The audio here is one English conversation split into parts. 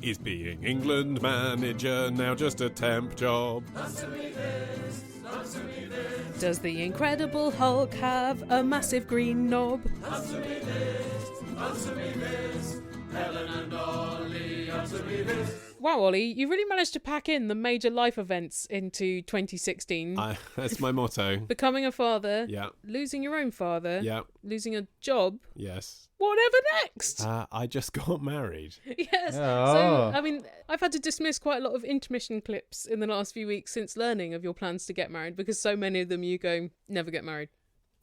Is being England manager now just a temp job? Does the Incredible Hulk have a massive green knob? Answer me this. Helen and Ollie, answer me this. Wow, Ollie, you really managed to pack in the major life events into 2016. That's my motto. Becoming a father. Yeah. Losing your own father. Yeah. Losing a job. Yes. Whatever next? I just got married. Yes. Oh. So, I mean, I've had to dismiss quite a lot of intermission clips in the last few weeks since learning of your plans to get married, because so many of them you go, never get married.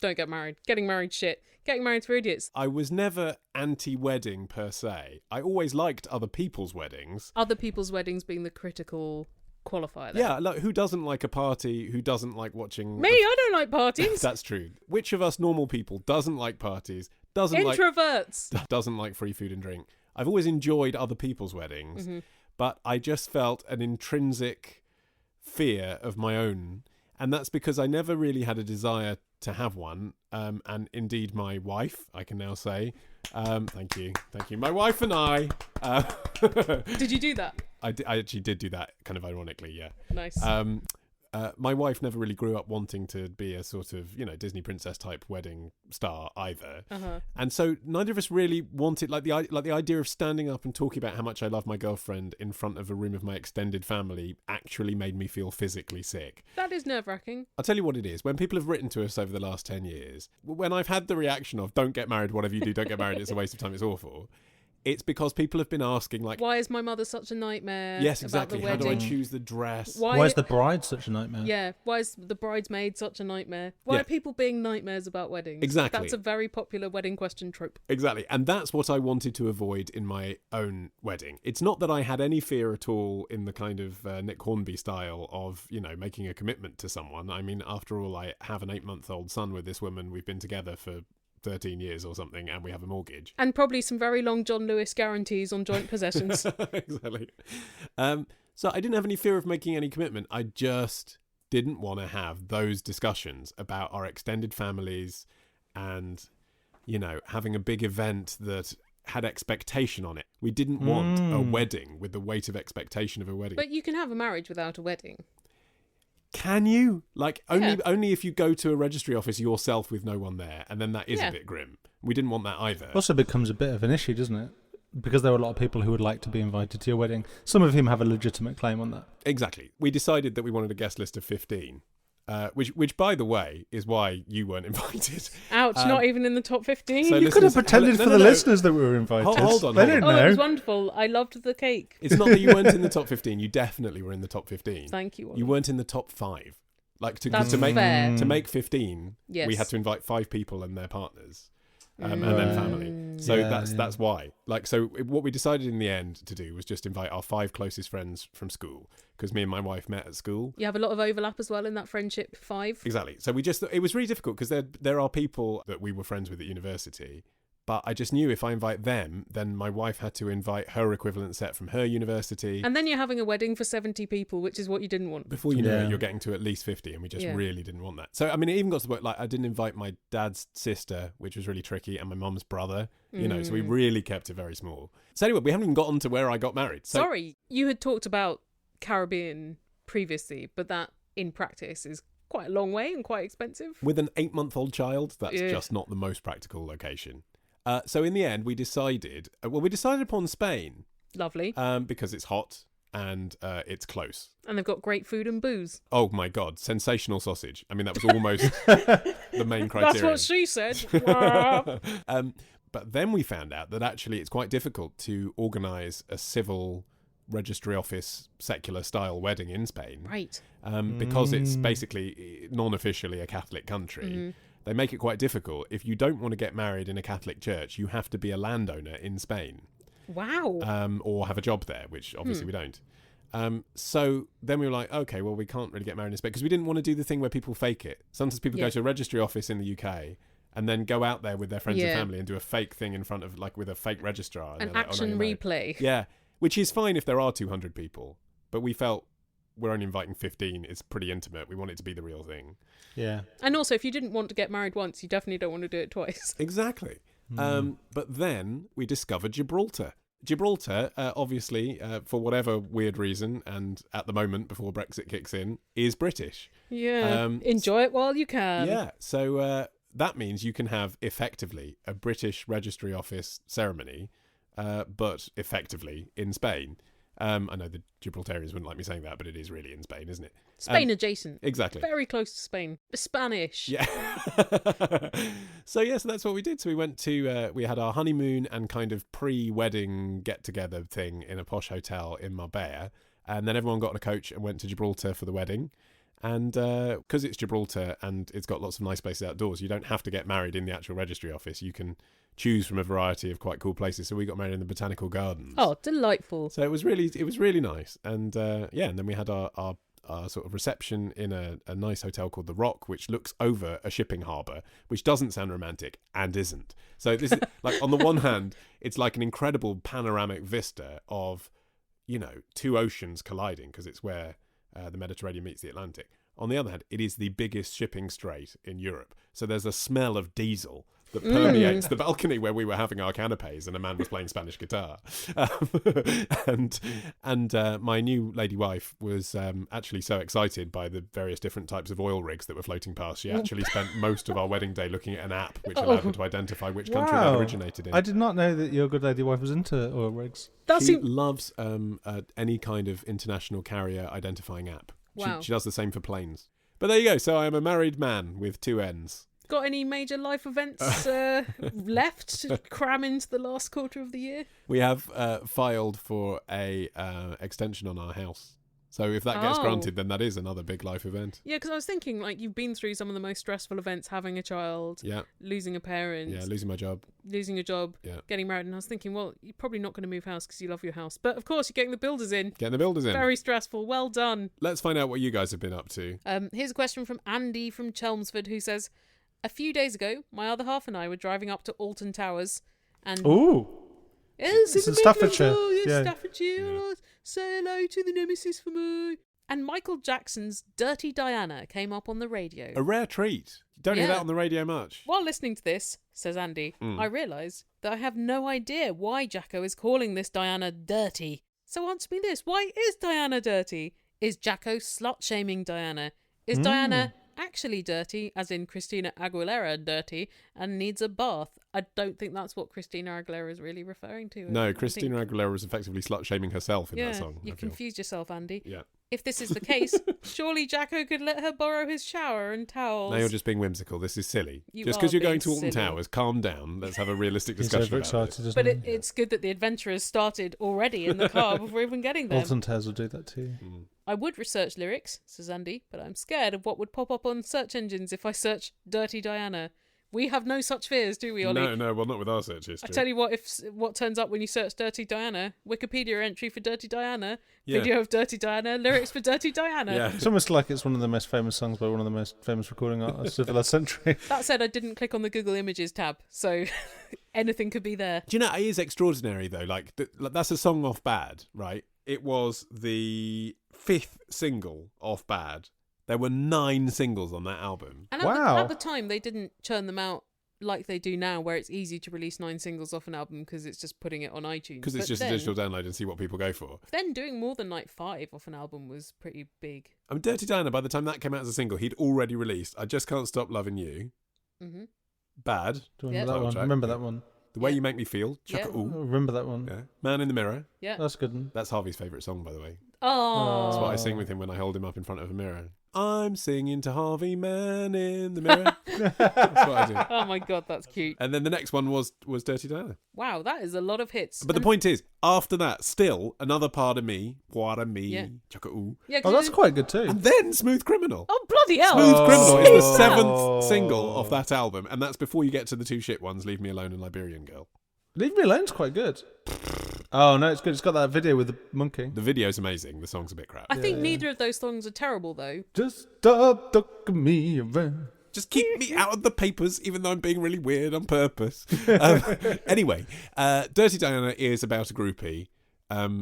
Don't get married. Getting married, shit. Getting married for idiots. I was never anti-wedding per se. I always liked other people's weddings. Other people's weddings being the critical qualifier there. Yeah, like who doesn't like a party? Who doesn't like watching... Me, I don't like parties. That's true. Which of us normal people doesn't like parties? Introverts. Doesn't like free food and drink? I've always enjoyed other people's weddings, but I just felt an intrinsic fear of my own. And that's because I never really had a desire to have one. And indeed, my wife, I can now say, thank you. My wife and I... Did you do that? I actually did do that, kind of ironically, yeah. Nice. My wife never really grew up wanting to be a sort of, Disney princess type wedding star either. And so neither of us really wanted, like the idea of standing up and talking about how much I love my girlfriend in front of a room of my extended family actually made me feel physically sick. That is nerve-wracking. I'll tell you what it is. When people have written to us over the last 10 years, when I've had the reaction of, don't get married, whatever you do, don't get married, it's a waste of time, it's awful. It's because people have been asking, like... Why is my mother such a nightmare? Yes, exactly. About the How wedding? do I choose the dress? Why is the bride such a nightmare? Yeah, why is the bridesmaid such a nightmare? Why are people being nightmares about weddings? Exactly. That's a very popular wedding question trope. Exactly. And that's what I wanted to avoid in my own wedding. It's not that I had any fear at all in the kind of Nick Hornby style of, making a commitment to someone. I mean, after all, I have an 8-month-old son with this woman. We've been together for 13 years or something, and we have a mortgage. And probably some very long John Lewis guarantees on joint possessions. Exactly. So I didn't have any fear of making any commitment. I just didn't want to have those discussions about our extended families and, having a big event that had expectation on it. We didn't want a wedding with the weight of expectation of a wedding. But you can have a marriage without a wedding. Can you? Like, only if you go to a registry office yourself with no one there, and then that is a bit grim. We didn't want that either. Also becomes a bit of an issue, doesn't it? Because there are a lot of people who would like to be invited to your wedding. Some of whom have a legitimate claim on that. Exactly. We decided that we wanted a guest list of 15. Which, by the way, is why you weren't invited. Ouch, not even in the top 15? So You could have pretended for the listeners that we were invited. Hold on. They didn't know. It was wonderful. I loved the cake. It's not that you weren't in the top 15. You definitely were in the top 15. Thank you, Ollie. You weren't in the top 5. Like, to fair. make 15, Yes. we had to invite 5 people and their partners. And then family. So that's why. Like, so what we decided in the end to do was just invite our 5 closest friends from school, because me and my wife met at school. You have a lot of overlap as well in that friendship 5. Exactly. So it was really difficult because there are people that we were friends with at university, but I just knew if I invite them, then my wife had to invite her equivalent set from her university. And then you're having a wedding for 70 people, which is what you didn't want. Before you know it, you're getting to at least 50, and we just really didn't want that. So, I mean, it even got to the point, like, I didn't invite my dad's sister, which was really tricky, and my mum's brother, so we really kept it very small. So anyway, we haven't even gotten to where I got married. So, Sorry, you had talked about Caribbean previously, but that, in practice, is quite a long way and quite expensive. With an 8-month-old child, that's just not the most practical location. So in the end, we decided upon Spain. Lovely. Because it's hot and it's close. And they've got great food and booze. Oh my God, sensational sausage. I mean, that was almost the main criteria. That's what she said. But then we found out that actually it's quite difficult to organise a civil registry office secular style wedding in Spain. Right. Because it's basically non-officially a Catholic country. They make it quite difficult. If you don't want to get married in a Catholic church, you have to be a landowner in Spain. Wow. Or have a job there, which obviously we don't. So then we were like, okay, well, we can't really get married in Spain because we didn't want to do the thing where people fake it. Sometimes people go to a registry office in the UK and then go out there with their friends and family and do a fake thing in front of, like, with a fake registrar. An action replay. Yeah, which is fine if there are 200 people. But we felt we're only inviting 15. It's pretty intimate. We want it to be the real thing. Yeah. And also, if you didn't want to get married once, you definitely don't want to do it twice. Exactly. But then we discovered Gibraltar. Gibraltar, obviously, for whatever weird reason, and at the moment before Brexit kicks in, is British. Yeah. Enjoy it while you can. Yeah, so that means you can have effectively a British registry office ceremony, but effectively in Spain. I know the Gibraltarians wouldn't like me saying that, but it is really in Spain, isn't it? Spain adjacent. Exactly. Very close to Spain. Spanish. Yeah. So that's what we did. So we went to, we had our honeymoon and kind of pre-wedding get-together thing in a posh hotel in Marbella. And then everyone got on a coach and went to Gibraltar for the wedding. And because it's Gibraltar and it's got lots of nice places outdoors, you don't have to get married in the actual registry office. You can choose from a variety of quite cool places. So we got married in the Botanical Gardens. Oh, delightful. So it was really nice. And and then we had our sort of reception in a nice hotel called The Rock, which looks over a shipping harbour, which doesn't sound romantic and isn't. So this is like, on the one hand, it's like an incredible panoramic vista of, two oceans colliding, because it's where the Mediterranean meets the Atlantic. On the other hand, it is the biggest shipping strait in Europe. So there's a smell of diesel that permeates the balcony where we were having our canapes and a man was playing Spanish guitar. And my new lady wife was actually so excited by the various different types of oil rigs that were floating past. She actually spent most of our wedding day looking at an app which allowed her to identify which country that originated in. I did not know that your good lady wife was into oil rigs. She loves any kind of international carrier identifying app. Wow. She does the same for planes. But there you go. So I am a married man with 2 N's. Got any major life events left to cram into the last quarter of the year? We have filed for a extension on our house. So if that gets granted, then that is another big life event. Yeah, because I was thinking, like, you've been through some of the most stressful events, having a child, losing a parent. Yeah, losing my job. Losing a job, getting married. And I was thinking, well, you're probably not going to move house because you love your house. But, of course, you're getting the builders in. Very stressful. Well done. Let's find out what you guys have been up to. Here's a question from Andy from Chelmsford, who says, a few days ago, my other half and I were driving up to Alton Towers. And Ooh. Yes, it's in Staffordshire. Staffordshire. Say hello to the nemesis for me. And Michael Jackson's Dirty Diana came up on the radio. A rare treat. You don't hear that on the radio much. While listening to this, says Andy, I realised that I have no idea why Jacko is calling this Diana dirty. So answer me this. Why is Diana dirty? Is Jacko slut-shaming Diana? Is Diana actually dirty, as in Christina Aguilera dirty, and needs a bath? I don't think that's what Christina Aguilera is really referring to. No, Christina Aguilera is effectively slut-shaming herself in that song. You've confused yourself, Andy. Yeah. If this is the case, surely Jacko could let her borrow his shower and towels. No, you're just being whimsical. This is silly. Just because you're going to Alton Towers, calm down. Let's have a realistic discussion about it. But it's good that the adventure has started already in the car before even getting there. Alton Towers will do that too. I would research lyrics, says Andy, but I'm scared of what would pop up on search engines if I search Dirty Diana. We have no such fears, do we, Ollie? No, well, not with our search history. I tell you what turns up when you search Dirty Diana: Wikipedia entry for Dirty Diana, video of Dirty Diana, lyrics for Dirty Diana. Yeah. It's almost like it's one of the most famous songs by one of the most famous recording artists of the last century. That said, I didn't click on the Google Images tab, so anything could be there. Do you know, it is extraordinary, though. Like that's a song off Bad, right? It was the 5th single off Bad. There were 9 singles on that album. And at the time, they didn't churn them out like they do now, where it's easy to release 9 singles off an album because it's just putting it on iTunes. Because it's just a digital download and see what people go for. Then doing more than like 5 off an album was pretty big. I mean, Dirty Diana, by the time that came out as a single, he'd already released I Just Can't Stop Loving You. Mm-hmm. Bad. Do you remember that one? Remember that one? The Way You Make Me Feel. Ooh. Remember that one? Yeah. Man in the Mirror. Yeah. That's a good one. That's Harvey's favourite song, by the way. Oh. That's what I sing with him when I hold him up in front of a mirror. I'm singing to Harvey, man in the mirror. That's what I do. Oh my God, that's cute. And then the next one was Dirty Diana. Wow, that is a lot of hits. But the point is, after that, still another part of me, Chaka-ooh. Yeah, oh, that's quite good too. And then Smooth Criminal. Oh, bloody hell. Smooth Criminal is the 7th single off that album, and that's before you get to the 2 shit ones, Leave Me Alone and Liberian Girl. Leave Me Alone's quite good. Oh, no, it's good. It's got that video with the monkey. The video's amazing. The song's a bit crap. I think neither of those songs are terrible, though. Just stop talking me around. Just keep me out of the papers, even though I'm being really weird on purpose. Anyway, Dirty Diana is about a groupie.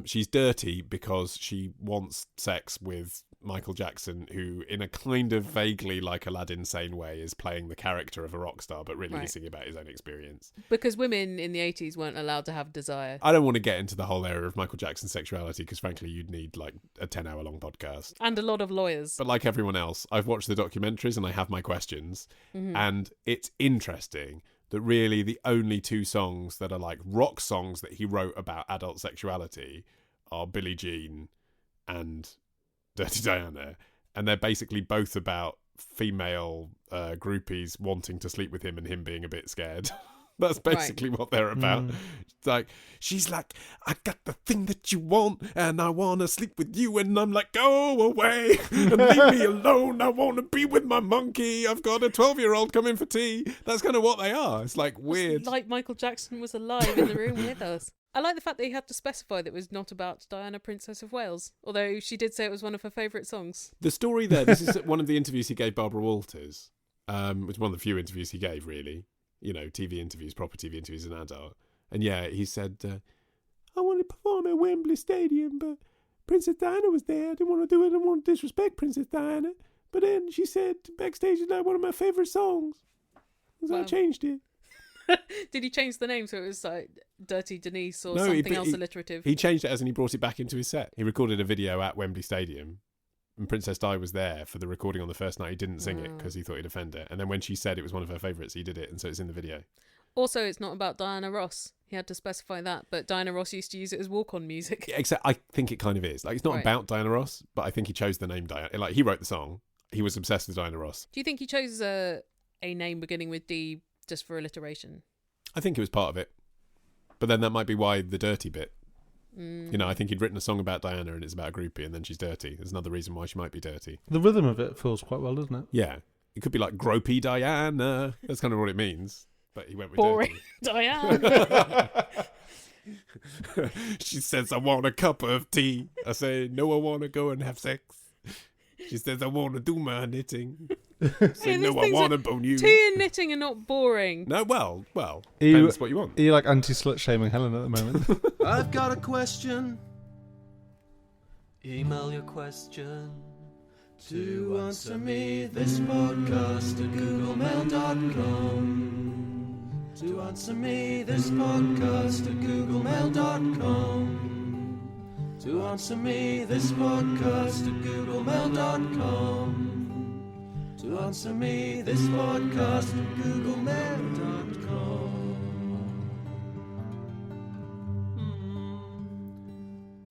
She's dirty because she wants sex with Michael Jackson, who in a kind of vaguely like Aladdin sane way is playing the character of a rock star, but really he's singing about his own experience. Because women in the 80s weren't allowed to have desire. I don't want to get into the whole area of Michael Jackson's sexuality because frankly you'd need like a 10-hour long podcast. And a lot of lawyers. But like everyone else, I've watched the documentaries and I have my questions. And it's interesting that really the only two songs that are like rock songs that he wrote about adult sexuality are Billie Jean and Dirty Diana. And they're basically both about female groupies wanting to sleep with him and him being a bit scared. That's basically what they're about. It's like, she's like, I got the thing that you want and I want to sleep with you. And I'm like, go away and leave me alone. I want to be with my monkey. I've got a 12-year-old coming for tea. That's kind of what they are. It's like weird. It's like Michael Jackson was alive in the room with us. I like the fact that he had to specify that it was not about Diana, Princess of Wales, although she did say it was one of her favourite songs. The story there, this is one of the interviews he gave Barbara Walters, which is one of the few interviews he gave, really. You know, TV interviews, proper TV interviews as an adult. And yeah, he said, I want to perform at Wembley Stadium, but Princess Diana was there. I didn't want to do it. I didn't want to disrespect Princess Diana. But then she said backstage it's like one of my favourite songs. So I changed it. Did he change the name so it was like Dirty Denise or something else alliterative? He changed it as and he brought it back into his set. He recorded a video at Wembley Stadium and Princess Di was there for the recording on the first night. He didn't sing it because he thought he'd offend her. And then when she said it was one of her favourites, he did it. And so it's in the video. Also, it's not about Diana Ross. He had to specify that. But Diana Ross used to use it as walk-on music. Yeah, except I think it kind of is. Like, it's not about Diana Ross, but I think he chose the name Diana. Like, he wrote the song. He was obsessed with Diana Ross. Do you think he chose a name beginning with D just for alliteration? I think it was part of it. But then that might be why the dirty bit. You know, I think he'd written a song about Diana and it's about a groupie and then she's dirty. There's another reason why she might be dirty. The rhythm of it feels quite well, doesn't it? Yeah. It could be like gropey Diana. That's kind of what it means. But he went with boring Diana. She says, I want a cup of tea. I say, no, I want to go and have sex. She says, I want to do my knitting. I say, no, I want to bone you. Tea and knitting are not boring. No, well, depends what you want. Are you like anti-slut shaming Helen at the moment? I've got a question. Email your question to answer me this podcast at googlemail.com. To answer me this podcast at googlemail.com. To answer me this podcast at googlemail.com. To answer me this podcast at googlemail.com.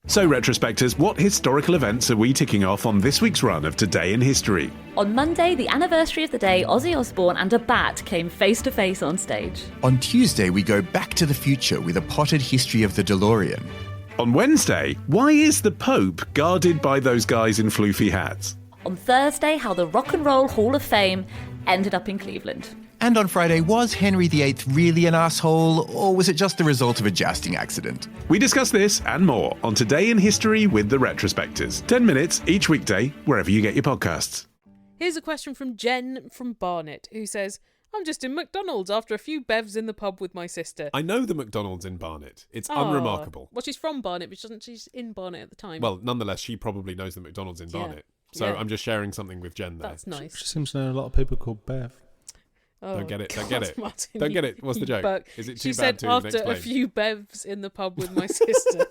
So, retrospectors, what historical events are we ticking off on this week's run of Today in History? On Monday, the anniversary of the day Ozzy Osbourne and a bat came face to face on stage. On Tuesday, we go back to the future with a potted history of the DeLorean. On Wednesday, why is the Pope guarded by those guys in floofy hats? On Thursday, how the Rock and Roll Hall of Fame ended up in Cleveland. And on Friday, was Henry VIII really an asshole, or was it just the result of a jousting accident? We discuss this and more on Today in History with the Retrospectors. 10 minutes each weekday, wherever you get your podcasts. Here's a question from Jen from Barnet, who says, I'm just in McDonald's after a few bevs in the pub with my sister. I know the McDonald's in Barnet. It's unremarkable. Well, she's from Barnet, but she's in Barnet at the time. Well, nonetheless, she probably knows the McDonald's in Barnet. So I'm just sharing something with Jen there. That's nice. She seems to know a lot of people called Bev. Oh, don't get it. God, Don't get it. Martin, don't get it. What's the joke? Buck. Is it she too said bad to even after explain? a few bevs in the pub with my sister.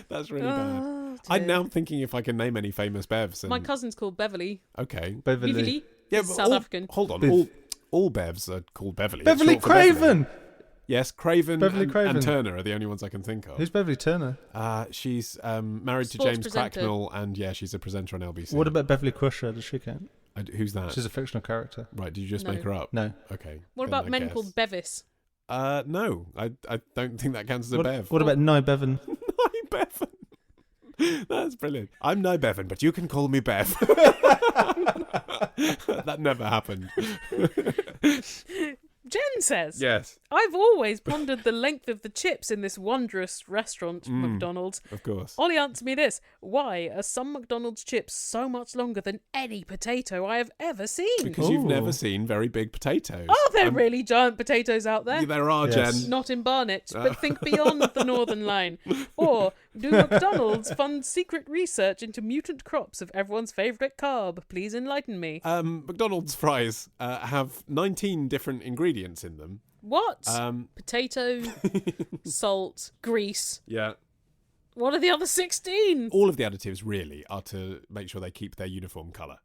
That's really bad. I'm now thinking if I can name any famous Bevs. And... My cousin's called Beverly. Okay. Beverly. Yeah, He's but South African. Hold on. All Bevs are called Beverly. Beverly It's short for Craven! Beverly. Yes, Craven, Beverly and, Craven and Turner are the only ones I can think of. Who's Beverly Turner? She's married to Sports James presenter. Cracknell, and she's a presenter on LBC. What about Beverly Crusher? Does she count? Who's that? She's a fictional character. Right, did you just No. make her up? No. Okay. What then about I men guess. called Bevis? No, I don't think that counts as a Bev. What about Nye Bevan? Nye Bevan. That's brilliant. I'm Nye Bevan, but you can call me Bev. That never happened. Jen says, Yes, I've always pondered the length of the chips in this wondrous restaurant, McDonald's. of course. Ollie, answer me this. Why are some McDonald's chips so much longer than any potato I have ever seen? Because you've never seen very big potatoes. Are there really giant potatoes out there? There are, Yes. Jen. Not in Barnet, but think beyond the Northern Line. Or Do McDonald's fund secret research into mutant crops of everyone's favourite carb? Please enlighten me. McDonald's fries have 19 different ingredients in them. What? Potato, salt, grease. Yeah. What are the other 16? All of the additives really are to make sure they keep their uniform colour.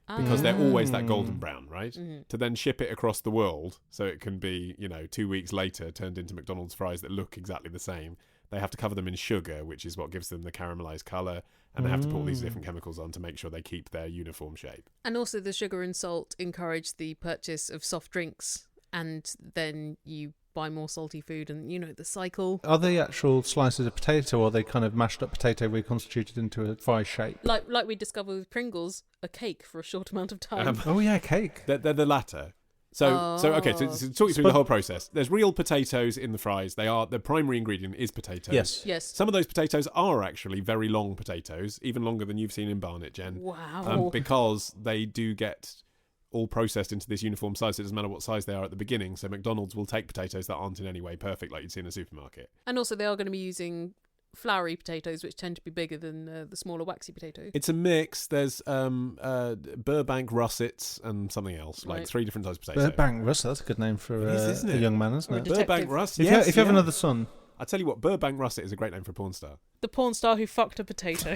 Because they're always that golden brown, right? Mm-hmm. To then ship it across the world so it can be, 2 weeks later turned into McDonald's fries that look exactly the same. They have to cover them in sugar, which is what gives them the caramelised colour. And they have to put all these different chemicals on to make sure they keep their uniform shape. And also the sugar and salt encourage the purchase of soft drinks. And then you buy more salty food and, the cycle. Are they actual slices of potato, or are they kind of mashed up potato reconstituted into a fry shape? Like we discovered with Pringles, a cake for a short amount of time. Oh yeah, cake. They're the latter. So talk you through the whole process. There's real potatoes in the fries. The primary ingredient is potatoes. Yes. Some of those potatoes are actually very long potatoes, even longer than you've seen in Barnet, Jen. Wow. Because they do get all processed into this uniform size. It doesn't matter what size they are at the beginning. So McDonald's will take potatoes that aren't in any way perfect like you'd see in a supermarket. And also they are going to be using floury potatoes, which tend to be bigger than the smaller waxy potato. It's a mix. There's Burbank russets and something else, like Right. 3 different types of potato. Burbank Russell, that's a good name for isn't a it? young man, isn't Or a it? detective. Burbank russet. If you have another son. I tell you what, Burbank russet is a great name for a porn star. The porn star who fucked a potato.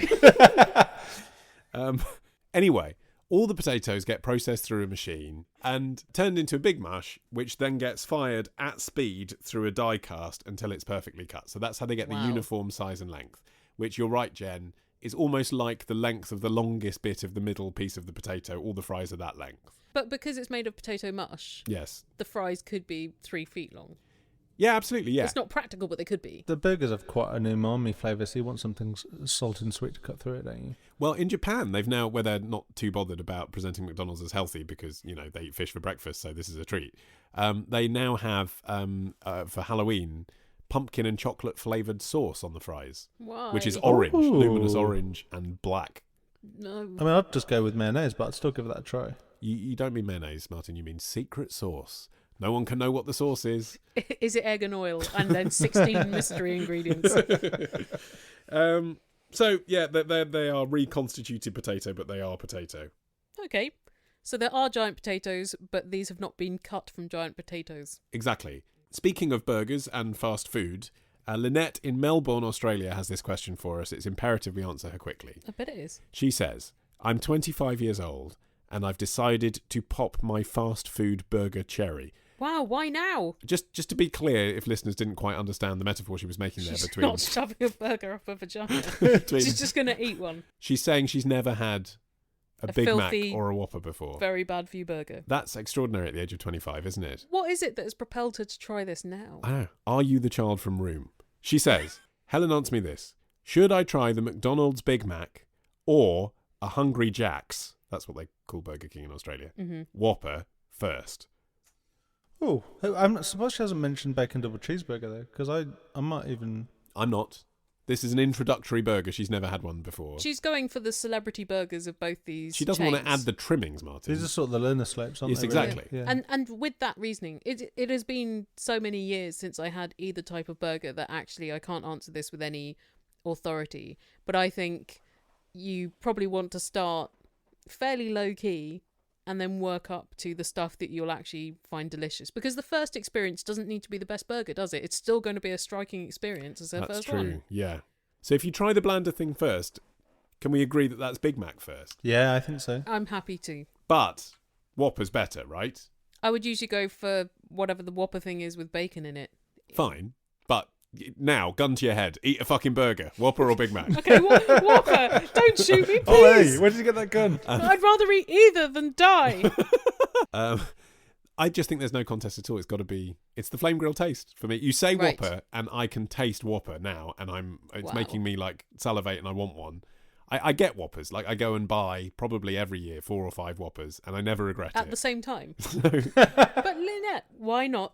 Anyway, all the potatoes get processed through a machine and turned into a big mush, which then gets fired at speed through a die cast until it's perfectly cut. So that's how they get Wow. the uniform size and length, which you're right, Jen, is almost like the length of the longest bit of the middle piece of the potato. All the fries are that length. But because it's made of potato mush, Yes. the fries could be 3 feet long. Yeah, absolutely, yeah. It's not practical, but they could be. The burgers have quite an umami flavour, so you want something salty and sweet to cut through it, don't you? Well, in Japan, they've now, where they're not too bothered about presenting McDonald's as healthy because, they eat fish for breakfast, so this is a treat. They now have, for Halloween, pumpkin and chocolate flavoured sauce on the fries, Why? which is orange, luminous orange and black. No. I mean, I'd just go with mayonnaise, but I'd still give that a try. You don't mean mayonnaise, Martin, you mean secret sauce. No one can know what the sauce is. Is it egg and oil and then 16 mystery ingredients? So, yeah, they are reconstituted potato, but they are potato. Okay. So there are giant potatoes, but these have not been cut from giant potatoes. Exactly. Speaking of burgers and fast food, Lynette in Melbourne, Australia has this question for us. It's imperative we answer her quickly. I bet it is. She says, I'm 25 years old and I've decided to pop my fast food burger cherry. Wow, why now? Just to be clear, if listeners didn't quite understand the metaphor she was making there She's between... not shoving a burger up her vagina. between- She's just going to eat one. She's saying she's never had a Big Mac filthy, or a Whopper before. Very bad for you burger. That's extraordinary at the age of 25, isn't it? What is it that has propelled her to try this now? I know. Are you the child from Room? She says, Helen, answer me this. Should I try the McDonald's Big Mac or a Hungry Jack's, that's what they call Burger King in Australia, Whopper first? Oh, I'm surprised she hasn't mentioned bacon double cheeseburger though, because I might even. I'm not. This is an introductory burger. She's never had one before. She's going for the celebrity burgers of both these She doesn't want to chains. add the trimmings, Martin. These are sort of the learner slopes, aren't Yes, they? exactly. Really? Yeah. And with that reasoning, it has been so many years since I had either type of burger that actually I can't answer this with any authority. But I think you probably want to start fairly low key and then work up to the stuff that you'll actually find delicious. Because the first experience doesn't need to be the best burger, does it? It's still going to be a striking experience as her That's first true, one. yeah. So if you try the blander thing first, can we agree that that's Big Mac first? Yeah, I think so. I'm happy to. But Whopper's better, right? I would usually go for whatever the Whopper thing is with bacon in it. Fine. But now, gun to your head, eat a fucking burger. Whopper or Big Mac? Okay, Whopper, don't shoot me, please. Oh, hey, where did you get that gun? I'd rather eat either than die. I just think there's no contest at all. It's the flame grill taste for me. You say Right. Whopper, and I can taste Whopper now, and it's Wow. making me like salivate, and I want one. I get Whoppers. Like I go and buy probably every year 4 or 5 Whoppers, and I never regret At it. the same time. But Lynette, why not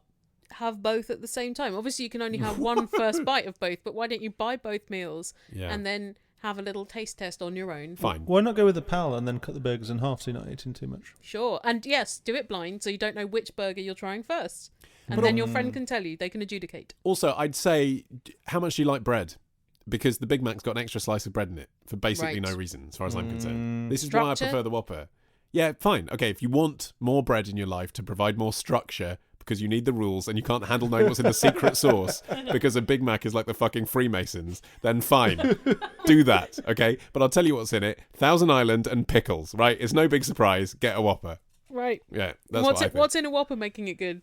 have both at the same time? Obviously, you can only have one first bite of both, but why don't you buy both meals Yeah. and then have a little taste test on your own? Fine. Why not go with a pal and then cut the burgers in half so you're not eating too much? Sure. And yes, do it blind so you don't know which burger you're trying first. And then your friend can tell you. They can adjudicate. Also, I'd say, how much do you like bread? because the Big Mac's got an extra slice of bread in it for basically Right. no reason, as far as I'm concerned. This is why I Structure? prefer the Whopper. Yeah, fine. Okay, if you want more bread in your life to provide more structure because you need the rules and you can't handle knowing what's in the secret sauce because a Big Mac is like the fucking Freemasons, then fine. Do that, okay? But I'll tell you what's in it. Thousand Island and pickles, right? It's no big surprise. Get a Whopper. Right. Yeah, that's what I think. What's in a Whopper making it good?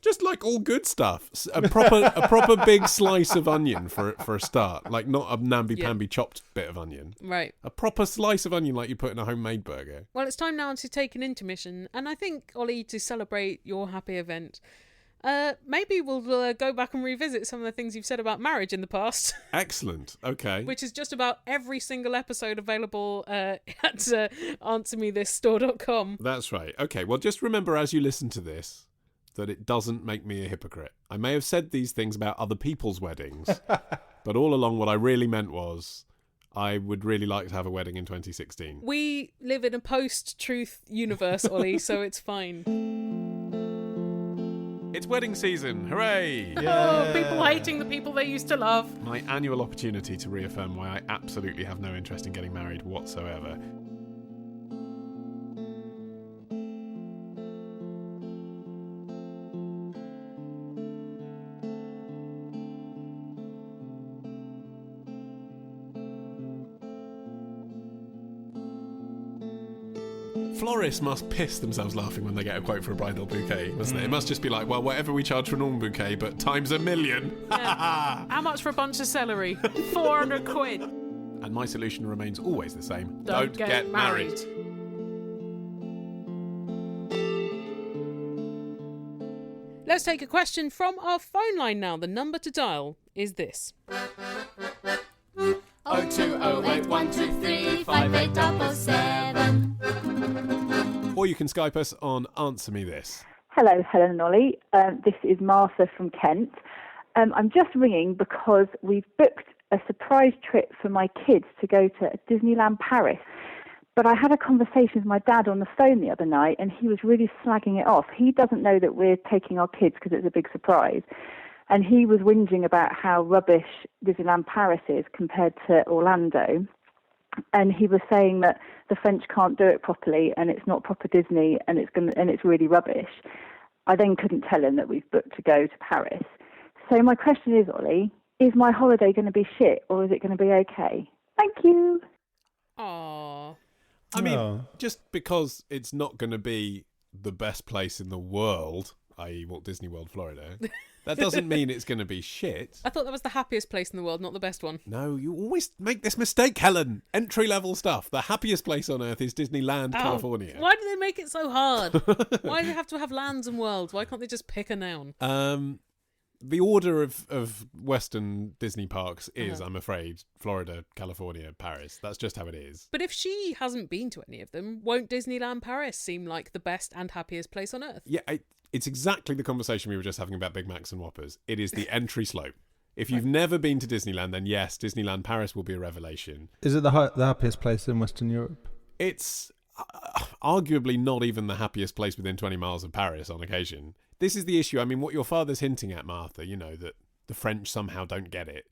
Just like all good stuff. A proper big slice of onion for a start. Like not a namby-pamby chopped bit of onion. Right. A proper slice of onion like you put in a homemade burger. Well, it's time now to take an intermission, and I think, Ollie, to celebrate your happy event, maybe we'll go back and revisit some of the things you've said about marriage in the past. Excellent. Okay. Which is just about every single episode available at answermethisstore.com. That's right. Okay, well, just remember as you listen to this that it doesn't make me a hypocrite. I may have said these things about other people's weddings, but all along what I really meant was I would really like to have a wedding in 2016. We live in a post-truth universe, Ollie, so it's fine. It's wedding season. Hooray! Oh, people hating the people they used to love. My annual opportunity to reaffirm why I absolutely have no interest in getting married whatsoever. Florists must piss themselves laughing when they get a quote for a bridal bouquet, mustn't it? It must just be like, well, whatever we charge for a normal bouquet, but times 1,000,000. Yeah. How much for a bunch of celery? 400 quid. And my solution remains always the same. Don't get married. Let's take a question from our phone line now. The number to dial is this. 02081235877. Or you can Skype us on Answer Me This. Hello, Helen and Ollie. This is Martha from Kent. I'm just ringing because we've booked a surprise trip for my kids to go to Disneyland Paris. But I had a conversation with my dad on the phone the other night, and he was really slagging it off. He doesn't know that we're taking our kids because it's a big surprise. And he was whinging about how rubbish Disneyland Paris is compared to Orlando. And he was saying that the French can't do it properly, and it's not proper Disney, and it's really rubbish. I then couldn't tell him that we've booked to go to Paris. So my question is, Ollie, is my holiday going to be shit, or is it going to be okay? Thank you. Aww. I mean, just because it's not going to be the best place in the world, i.e. Walt Disney World, Florida, that doesn't mean it's going to be shit. I thought that was the happiest place in the world, not the best one. No, you always make this mistake, Helen. Entry-level stuff. The happiest place on earth is Disneyland, California. Why do they make it so hard? Why do they have to have lands and worlds? Why can't they just pick a noun? The order of Western Disney parks is, I'm afraid, Florida, California, Paris. That's just how it is. But if she hasn't been to any of them, won't Disneyland Paris seem like the best and happiest place on earth? Yeah, it's exactly the conversation we were just having about Big Macs and Whoppers. It is the entry slope. If you've never been to Disneyland, then yes, Disneyland Paris will be a revelation. Is it the happiest place in Western Europe? It's arguably not even the happiest place within 20 miles of Paris on occasion. This is the issue. I mean, what your father's hinting at, Martha, that the French somehow don't get it.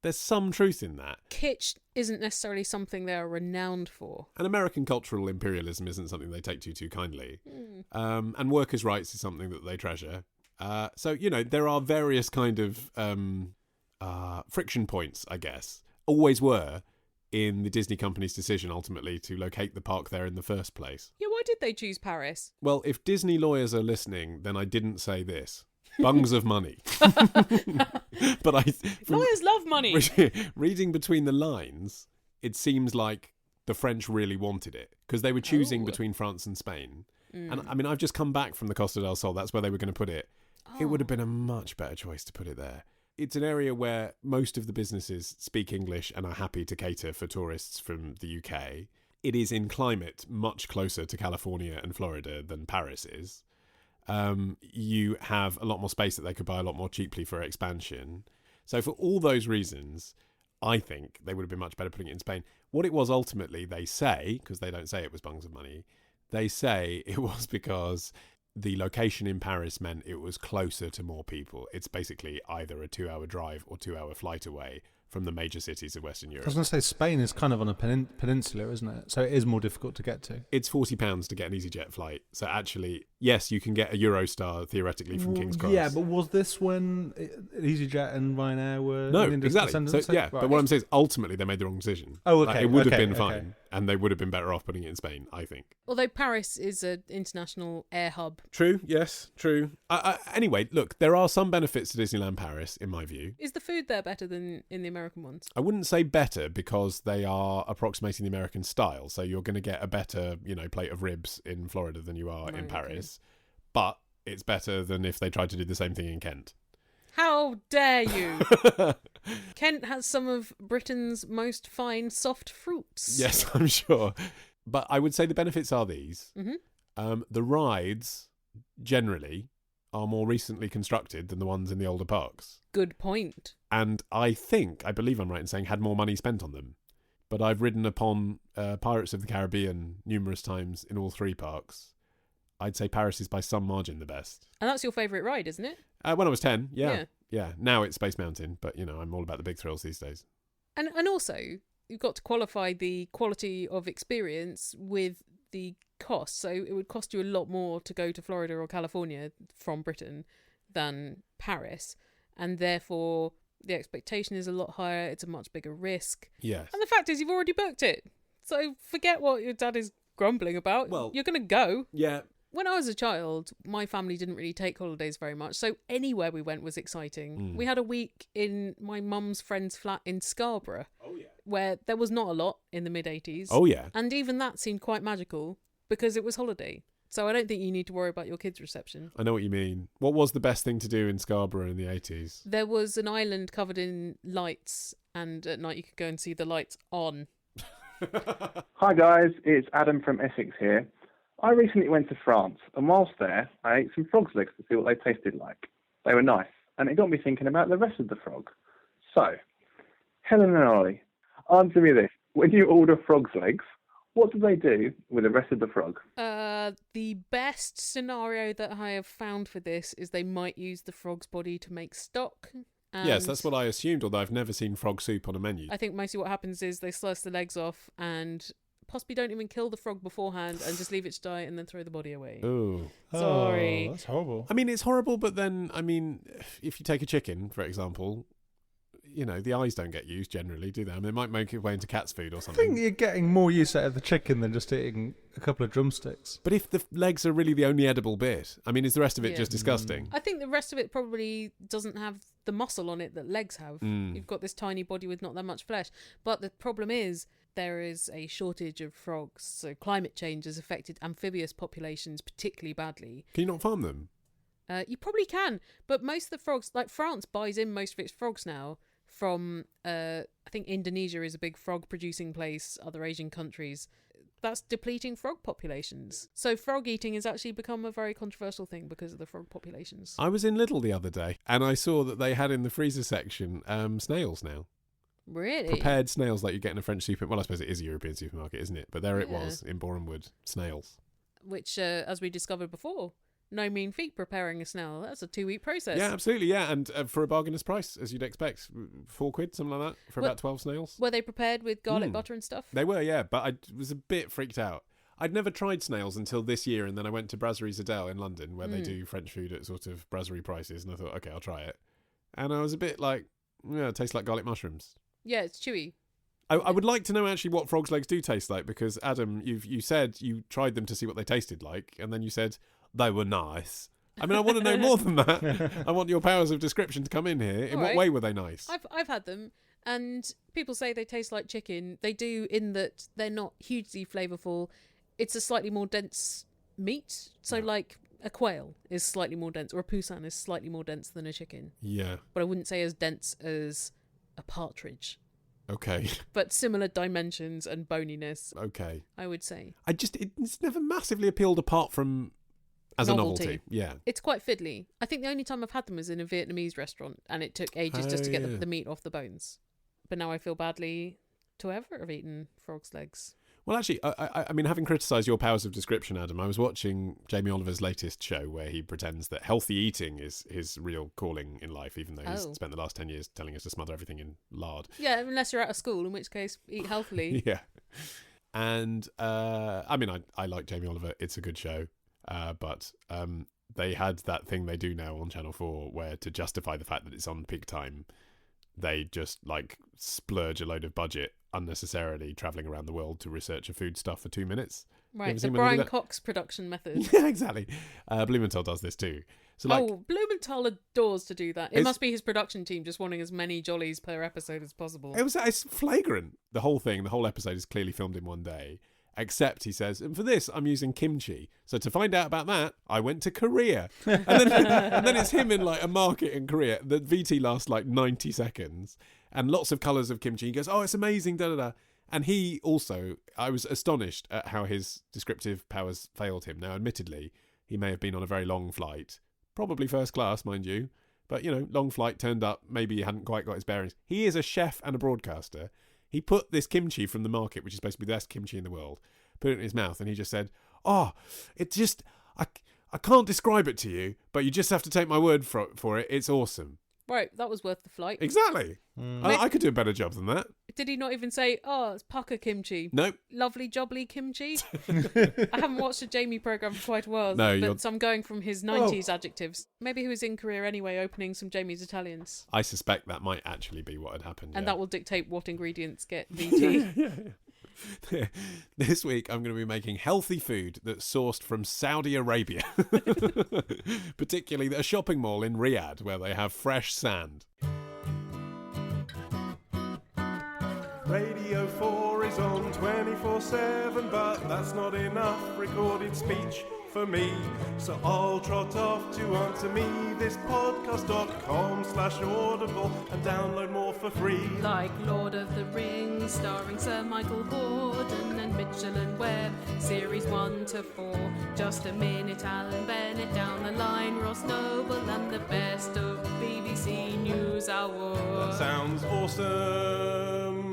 There's some truth in that. Kitsch isn't necessarily something they're renowned for. And American cultural imperialism isn't something they take too kindly. And workers' rights is something that they treasure. So, there are various kind of friction points, I guess. Always were in the Disney company's decision ultimately to locate the park there in the first place. Yeah, why did they choose Paris? Well, if Disney lawyers are listening, then I didn't say this. Bungs of money. But Lawyers love money. Reading between the lines, it seems like the French really wanted it because they were choosing between France and Spain. And I mean, I've just come back from the Costa del Sol. That's where they were going to put it. It would have been a much better choice to put it there. It's an area where most of the businesses speak English and are happy to cater for tourists from the UK. It is in climate much closer to California and Florida than Paris is. You have a lot more space that they could buy a lot more cheaply for expansion. So for all those reasons, I think they would have been much better putting it in Spain. What it was ultimately, they say, because they don't say it was bungs of money, they say it was because the location in Paris meant it was closer to more people. It's basically either a 2-hour drive or 2-hour flight away from the major cities of Western I Europe. was going to say Spain is kind of on a peninsula, isn't it? So it is more difficult to get to. It's £40 to get an EasyJet flight. So actually, yes, you can get a Eurostar theoretically from King's Cross. Yeah, but was this when EasyJet and Ryanair were... No, in exactly. descendants? So, yeah, Right. but what I'm saying is ultimately they made the wrong decision. Oh, okay. Like, it would have been okay. fine, and they would have been better off putting it in Spain, I think. Although Paris is an international air hub. True, yes, true. Anyway, look, there are some benefits to Disneyland Paris, in my view. Is the food there better than in the American ones? I wouldn't say better because they are approximating the American style. So you're going to get a better, plate of ribs in Florida than you are in Paris. Okay. But it's better than if they tried to do the same thing in Kent. How dare you? Kent has some of Britain's most fine soft fruits. Yes, I'm sure. But I would say the benefits are these. Mm-hmm. The rides, generally, are more recently constructed than the ones in the older parks. Good point. And I believe I'm right in saying, had more money spent on them. But I've ridden upon Pirates of the Caribbean numerous times in all three parks. I'd say Paris is by some margin the best. And that's your favourite ride, isn't it? When I was 10, yeah. Now it's Space Mountain, but, I'm all about the big thrills these days. And also, you've got to qualify the quality of experience with the cost. So it would cost you a lot more to go to Florida or California from Britain than Paris. And therefore, the expectation is a lot higher. It's a much bigger risk. Yes. And the fact is, you've already booked it. So forget what your dad is grumbling about. Well, you're going to go. Yeah. When I was a child, my family didn't really take holidays very much, so anywhere we went was exciting. We had a week in my mum's friend's flat in Scarborough, where there was not a lot in the mid-80s. Oh, yeah. And even that seemed quite magical because it was holiday. So I don't think you need to worry about your kids' reception. I know what you mean. What was the best thing to do in Scarborough in the 80s? There was an island covered in lights, and at night you could go and see the lights on. Hi guys, it's Adam from Essex here. I recently went to France, and whilst there, I ate some frog's legs to see what they tasted like. They were nice, and it got me thinking about the rest of the frog. So, Helen and Ollie, answer me this. When you order frog's legs, what do they do with the rest of the frog? The best scenario that I have found for this is they might use the frog's body to make stock. Yes, that's what I assumed, although I've never seen frog soup on a menu. I think mostly what happens is they slice the legs off and possibly don't even kill the frog beforehand and just leave it to die and then throw the body away. Ooh. Sorry. Oh, that's horrible. I mean, it's horrible, but then, if you take a chicken, for example, the eyes don't get used generally, do they? I mean, they might make it way into cat's food or I something. think you're getting more use out of the chicken than just eating a couple of drumsticks. But if the legs are really the only edible bit, is the rest of it Yeah. just disgusting? I think the rest of it probably doesn't have the muscle on it that legs have. You've got this tiny body with not that much flesh. But the problem is there is a shortage of frogs. So climate change has affected amphibious populations particularly badly. Can you not farm them? You probably can. But most of the frogs, like France buys in most of its frogs now from, I think Indonesia is a big frog producing place, other Asian countries. That's depleting frog populations. So frog eating has actually become a very controversial thing because of the frog populations. I was in Lidl the other day and I saw that they had in the freezer section snails now. Really? Prepared snails like you get in a French supermarket. Well, I suppose it is a European supermarket, isn't it? But there it Yeah. was in Borehamwood, snails. Which, as we discovered before, no mean feat preparing a snail. That's a 2-week process. Yeah, absolutely, yeah. And for a bargainous price, as you'd expect. £4, something like that, for about 12 snails. Were they prepared with garlic butter and stuff? They were, yeah, but I was a bit freaked out. I'd never tried snails until this year, and then I went to Brasserie Zadel in London, where they do French food at sort of brasserie prices, and I thought, okay, I'll try it. And I was a bit like, yeah, it tastes like garlic mushrooms. Yeah, it's chewy. I would like to know actually what frog's legs do taste like, because, Adam, you said you tried them to see what they tasted like, and then you said they were nice. I want to know more than that. I want your powers of description to come in here. In what way were they nice? I've had them, and people say they taste like chicken. They do, in that they're not hugely flavourful. It's a slightly more dense meat. So, like, a quail is slightly more dense, or a poussin is slightly more dense than a chicken. Yeah. But I wouldn't say as dense as a partridge. Okay. But similar dimensions and boniness. Okay. I would say. It's never massively appealed apart from as Novelty. a novelty. Yeah. It's quite fiddly. I think the only time I've had them was in a Vietnamese restaurant, and it took ages just to get the meat off the bones. But now I feel badly to ever have eaten frog's legs. Well, actually, I mean, having criticised your powers of description, Adam, I was watching Jamie Oliver's latest show where he pretends that healthy eating is his real calling in life, even though he's spent the last 10 years telling us to smother everything in lard. Yeah, unless you're out of school, in which case, eat healthily. Yeah. And, I mean, I like Jamie Oliver. It's a good show. But they had that thing they do now on Channel 4 where, to justify the fact that it's on peak time, they just, like, splurge a load of budget unnecessarily travelling around the world to research a food stuff for 2 minutes. Right, the Brian Cox production method. Yeah, exactly. Blumenthal does this too. So, like, Blumenthal adores to do that. It must be his production team just wanting as many jollies per episode as possible. It's flagrant. The whole episode is clearly filmed in one day. Except, he says, and for this, I'm using kimchi. So to find out about that, I went to Korea. And then it's him in, like, a market in Korea. The VT lasts, like, 90 seconds. And lots of colours of kimchi. He goes, oh, it's amazing, da-da-da. And he also, I was astonished at how his descriptive powers failed him. Now, admittedly, he may have been on a very long flight. Probably first class, mind you. But, you know, long flight, turned up. Maybe he hadn't quite got his bearings. He is a chef and a broadcaster. He put this kimchi from the market, which is supposed to be the best kimchi in the world, put it in his mouth, and he just said, oh, it just, I can't describe it to you, but you just have to take my word for it. It's awesome. Right, that was worth the flight. Exactly. I could do a better job than that. Did he not even say, oh, it's pucker kimchi? Nope. Lovely jobbly kimchi? I haven't watched a Jamie programme for quite a while, so I'm going from his 90s adjectives. Maybe he was in Korea anyway, opening some Jamie's Italians. I suspect that might actually be what had happened. And that will dictate what ingredients get VT. Yeah. This week I'm going to be making healthy food that's sourced from Saudi Arabia. Particularly a shopping mall in Riyadh where they have fresh sand. Radio 4 is on 24/7, but that's not enough recorded speech for me. So I'll trot off to answer me this podcast.com/audible and download more for free. Like Lord of the Rings, starring Sir Michael Hordern and Mitchell and Webb, series 1 to 4. Just a minute, Alan Bennett, down the line, Ross Noble, and the best of BBC News Hour. That sounds awesome.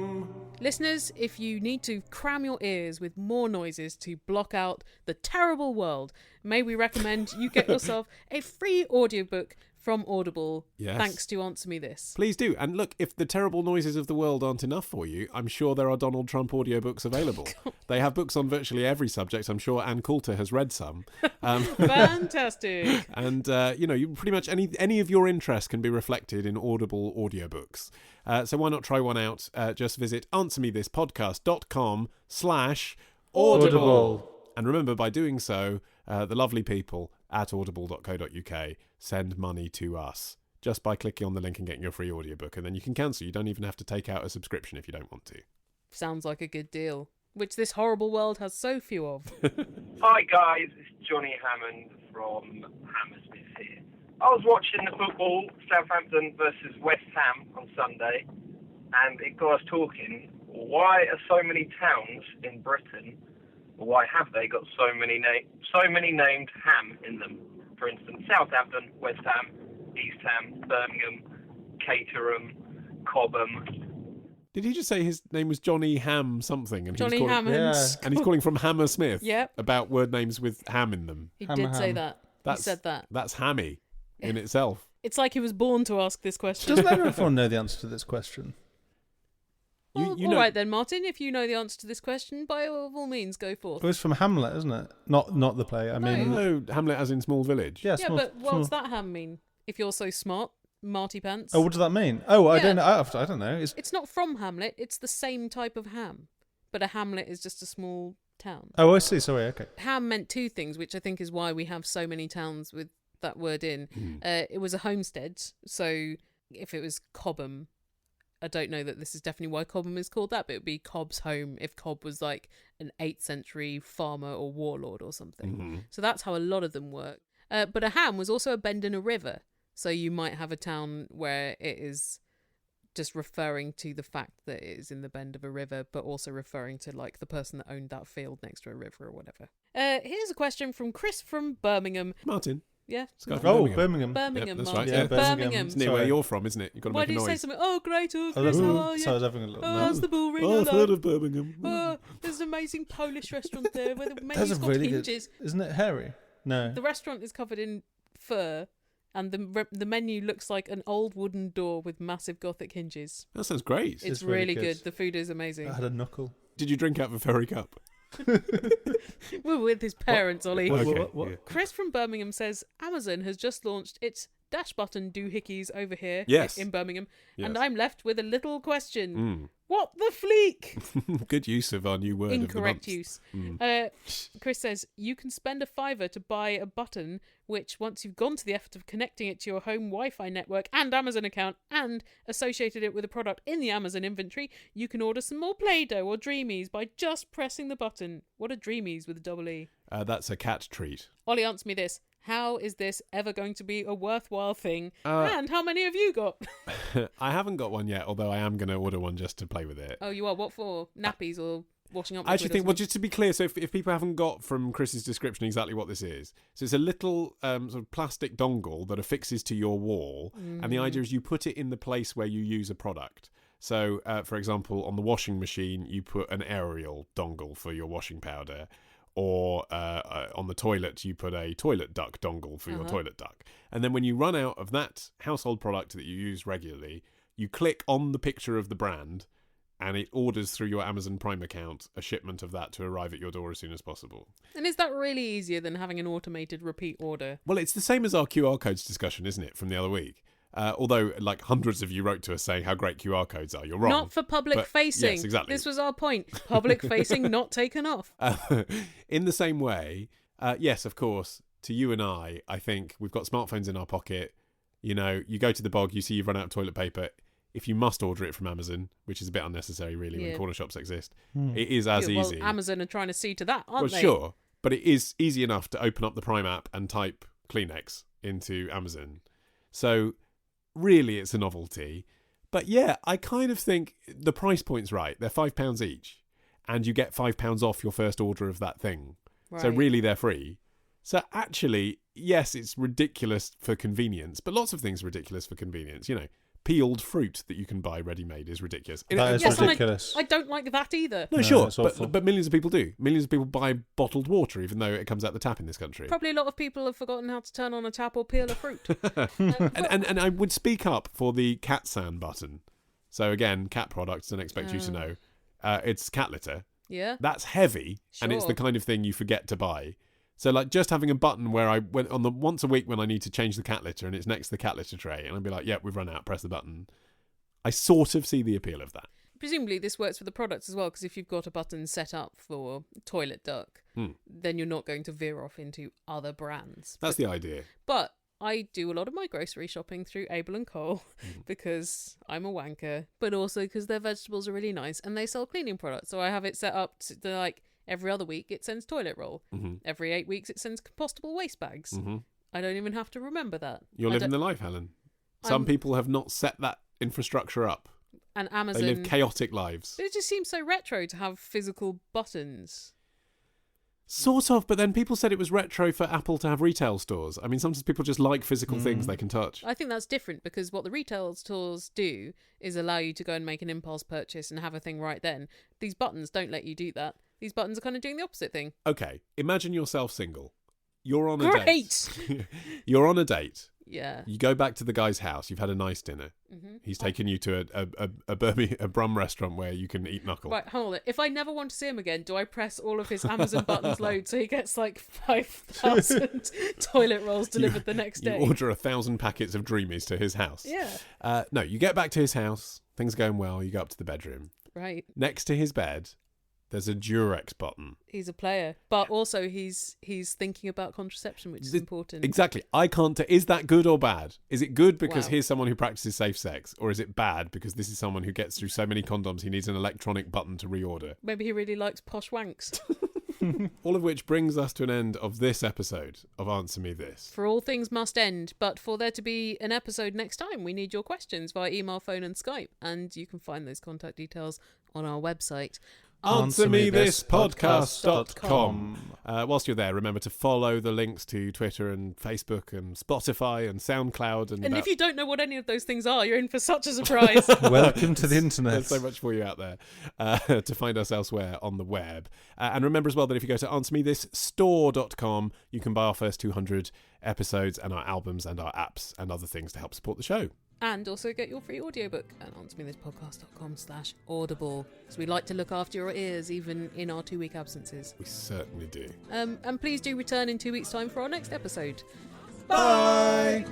Listeners, if you need to cram your ears with more noises to block out the terrible world, may we recommend you get yourself a free audiobook from Audible, thanks to Answer Me This. Please do. And look, if the terrible noises of the world aren't enough for you, I'm sure there are Donald Trump audiobooks available. They have books on virtually every subject. I'm sure Ann Coulter has read some. Fantastic. And, you pretty much any of your interests can be reflected in Audible audiobooks. So why not try one out? Just visit answermethispodcast.com/audible. And remember, by doing so, the lovely people at audible.co.uk send money to us just by clicking on the link and getting your free audiobook. And then you can cancel. You don't even have to take out a subscription if you don't want to. Sounds like a good deal, which this horrible world has so few of. Hi guys, it's Johnny Hammond from Hammersmith here. I was watching the football, Southampton versus West Ham on Sunday, and it got us talking, why are so many towns in Britain, why have they got so many named Ham in them? For instance, Southampton, West Ham, East Ham, Birmingham, Caterham, Cobham. Did he just say his name was Johnny Ham something? And Johnny he was Hammond. And he's calling from Hammersmith. Yep. About word names with ham in them. He did say that. He said that. That's hammy in itself. It's like he was born to ask this question. Doesn't everyone know the answer to this question? Well, all right then, Martin. If you know the answer to this question, by all means, go forth. Well, it's from Hamlet, isn't it? Not the play. I mean, no, Hamlet as in small village. Yeah, but what does that ham mean? If you're so smart, Marty Pants. Oh, what does that mean? Oh, I don't know. I don't know. It's not from Hamlet. It's the same type of ham, but a hamlet is just a small town. Oh, I see. Sorry. Okay. Ham meant two things, which I think is why we have so many towns with that word in. It was a homestead, so if it was Cobham, I don't know that this is definitely why Cobham is called that, but it would be Cobb's home if Cobb was like an 8th century farmer or warlord or something. So that's how a lot of them work. But a ham was also a bend in a river. So you might have a town where it is just referring to the fact that it is in the bend of a river, but also referring to like the person that owned that field next to a river or whatever. Here's a question from Chris from Birmingham. Martin. Yeah. Birmingham. Birmingham, that's Martin. right. Yeah. Birmingham. It's near where you're from, isn't it? You've got to Why make do a you noise. say something? Oh, great. Oh, Chris, how are you? So I was having a little. Oh, how's the bull ring? Oh, I've heard of Birmingham. Oh, there's an amazing Polish restaurant there where the That's menu's a got really hinges. good. Isn't it hairy? No. The restaurant is covered in fur, and the menu looks like an old wooden door with massive Gothic hinges. That sounds great. It's really good. The food is amazing. I had a knuckle. Did you drink out of a fairy cup? We're with his parents, Ollie. Okay. Yeah. Chris from Birmingham says Amazon has just launched its dash button doohickeys over here in Birmingham, and I'm left with a little question. What the fleek? Good use of our new word. Incorrect of the use. Chris says you can spend £5 to buy a button which, once you've gone to the effort of connecting it to your home Wi-Fi network and Amazon account and associated it with a product in the Amazon inventory, you can order some more Play-Doh or Dreamies by just pressing the button. What are Dreamies with a double E? That's a cat treat. Ollie, answer me this. How is this ever going to be a worthwhile thing? And how many have you got? I haven't got one yet, although I am going to order one just to play with it. Oh, you are? What for? Nappies or washing up? I actually think, well, just to be clear, so if people haven't got from Chris's description exactly what this is, so it's a little sort of plastic dongle that affixes to your wall, and the idea is you put it in the place where you use a product. So, for example, on the washing machine, you put an aerial dongle for your washing powder. Or on the toilet, you put a toilet duck dongle for your toilet duck. And then when you run out of that household product that you use regularly, you click on the picture of the brand and it orders through your Amazon Prime account a shipment of that to arrive at your door as soon as possible. And is that really easier than having an automated repeat order? Well, it's the same as our QR codes discussion, isn't it, from the other week? Although, like, hundreds of you wrote to us saying how great QR codes are. You're wrong. Not for public facing. Yes, exactly. This was our point. Public facing, not taken off. In the same way, yes, of course, to you and I think we've got smartphones in our pocket. You know, you go to the bog, you see you've run out of toilet paper. If you must order it from Amazon, which is a bit unnecessary, really, when corner shops exist, it is as easy. Well, Amazon are trying to see to that, aren't they? Well, sure. But it is easy enough to open up the Prime app and type Kleenex into Amazon. So really, it's a novelty. But yeah, I kind of think the price point's right. They're £5 each, and you get £5 off your first order of that thing. Right. So really, they're free. So actually, yes, it's ridiculous for convenience, but lots of things are ridiculous for convenience. You know, peeled fruit that you can buy ready-made is ridiculous. That is ridiculous. I don't like that either. No, sure, but millions of people do. Millions of people buy bottled water, even though it comes out the tap in this country. Probably a lot of people have forgotten how to turn on a tap or peel a fruit. And I would speak up for the cat sand button. So again, cat products, don't expect you to know. It's cat litter. Yeah. That's heavy, and it's the kind of thing you forget to buy. So, like, just having a button where I went on the once a week when I need to change the cat litter and it's next to the cat litter tray, and I'd be like, "Yep, we've run out. Press the button." I sort of see the appeal of that. Presumably, this works for the products as well, because if you've got a button set up for toilet duck, then you're not going to veer off into other brands. That's the idea. But I do a lot of my grocery shopping through Abel and Cole because I'm a wanker, but also because their vegetables are really nice and they sell cleaning products. So I have it set up to, like, every other week it sends toilet roll. Every 8 weeks it sends compostable waste bags. I don't even have to remember that. You're living the life, Helen. Some people have not set that infrastructure up. And Amazon... They live chaotic lives. But it just seems so retro to have physical buttons. Sort of, but then people said it was retro for Apple to have retail stores. I mean, sometimes people just like physical things they can touch. I think that's different because what the retail stores do is allow you to go and make an impulse purchase and have a thing right then. These buttons don't let you do that. These buttons are kind of doing the opposite thing. Okay, imagine yourself single. You're on a date. You're on a date. Yeah. You go back to the guy's house. You've had a nice dinner. He's taken you to a Brum restaurant where you can eat knuckle. Right, hold it. If I never want to see him again, do I press all of his Amazon buttons load so he gets like 5,000 toilet rolls delivered the next day? You order 1,000 packets of Dreamies to his house. Yeah. No, you get back to his house. Things are going well. You go up to the bedroom. Right. Next to his bed, there's a Durex button. He's a player, but also he's thinking about contraception, which is important. Exactly. I can't. Is that good or bad? Is it good because here's someone who practices safe sex, or is it bad because this is someone who gets through so many condoms he needs an electronic button to reorder? Maybe he really likes posh wanks. All of which brings us to an end of this episode of Answer Me This. For all things must end, but for there to be an episode next time, we need your questions via email, phone and Skype, and you can find those contact details on our website. answermethispodcast.com. Whilst you're there, remember to follow the links to Twitter and Facebook and Spotify and SoundCloud. And if you don't know what any of those things are, you're in for such a surprise. Welcome to the internet. There's so much for you out there to find us elsewhere on the web. And remember as well that if you go to answermethisstore.com, you can buy our first 200 episodes and our albums and our apps and other things to help support the show. And also get your free audiobook at answermethispodcast.com/audible. So we like to look after your ears even in our 2-week absences. We certainly do. And please do return in 2 weeks' time for our next episode. Bye!